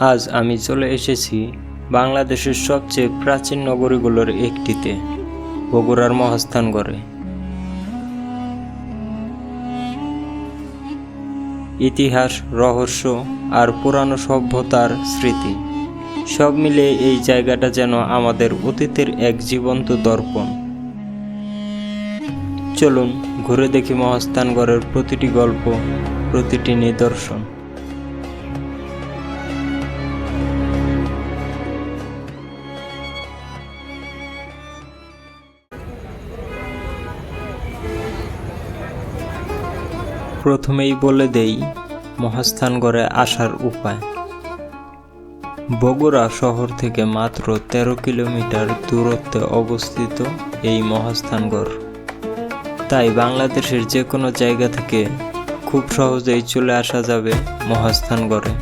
আজ আমি চলে এসেছি বাংলাদেশের সবচেয়ে প্রাচীন নগরীগুলোর একটিতে, বগুড়ার মহাস্থানগড়ে। ইতিহাস, রহস্য আর পুরানো সভ্যতার স্মৃতি সব মিলে এই জায়গাটা যেন আমাদের অতীতের এক জীবন্ত দর্পণ। চলুন ঘুরে দেখি মহাস্থানগড়ের প্রতিটি গল্প, প্রতিটি নিদর্শন। প্রথমেই বলে দেই মহাস্থানগড়ে আসার উপায়। বগুড়া শহর থেকে মাত্র 13 কিলোমিটার দূরত্বে অবস্থিত এই মহাস্থানগড়। তাই বাংলাদেশের যে কোনো জায়গা থেকে খুব সহজেই চলে আসা যাবে মহাস্থানগড়ে।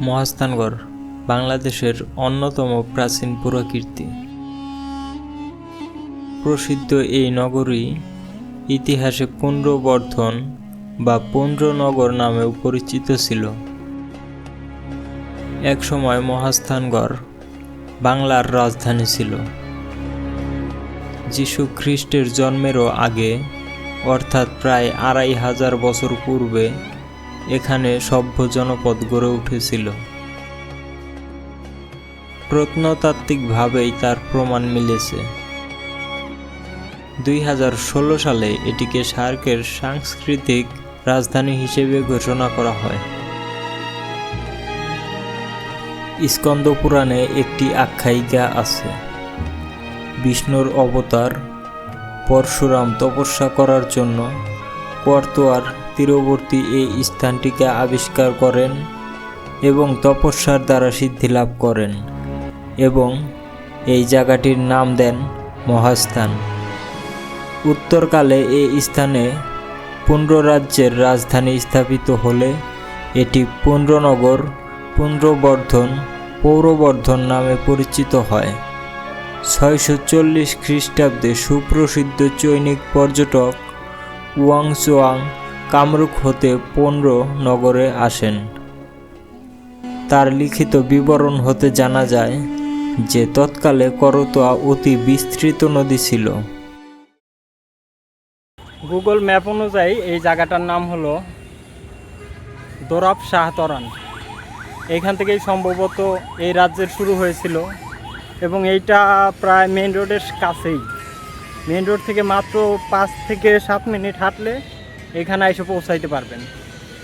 মহাস্থানগড় বাংলাদেশের অন্যতম প্রাচীন পুরাকীর্তি। প্রসিদ্ধ এই নগরী ইতিহাসে পুণ্ড্রবর্ধন বা পুণ্ড্রনগর নামেও পরিচিত ছিল। একসময় মহাস্থানগড় বাংলার রাজধানী ছিল। যীশু খ্রিস্টের জন্মেরও আগে, অর্থাৎ প্রায় 2500 বছর পূর্বে এখানে সভ্য জনপদ গড়ে উঠেছিল। প্রত্নতাত্ত্বিকভাবেই তার প্রমাণ মিলেছে। 2016 সালে এটিকে সার্কের সাংস্কৃতিক রাজধানী হিসেবে ঘোষণা করা হয়। স্কন্দ পুরাণে একটি আখ্যায়িকা আছে। বিষ্ণুর অবতার পরশুরাম তপস্যা করার জন্য করতোয়ার তীরবর্তী এই স্থানটিকে আবিষ্কার করেন এবং তপস্যার দ্বারা সিদ্ধি লাভ করেন এবং এই জায়গাটির নাম দেন মহাস্থান। উত্তরকালে এই স্থানে পুণ্ড্র রাজ্যের রাজধানী স্থাপিত হলে এটি পুণ্ড্রনগর, পুণ্ড্রবর্ধন, পৌরবর্ধন নামে পরিচিত হয়। 640 খ্রিস্টাব্দে সুপ্রসিদ্ধ চৈনিক পর্যটক ওয়াংচুয়াং কামরূপ হতে পুণ্ড্র নগরে আসেন। তার লিখিত বিবরণ হতে জানা যায় যে তৎকালে করতোয়া অতি বিস্তৃত নদী ছিল। গুগল ম্যাপ অনুযায়ী এই জায়গাটার নাম হলো দোরাব শাহ তরান। এইখান থেকেই সম্ভবত এই রাজ্যের শুরু হয়েছিল এবং এইটা প্রায় মেন রোডের কাছেই। মেন রোড থেকে মাত্র 5 থেকে 7 মিনিট হাঁটলে এখানে এসে পৌঁছাইতে পারবেন।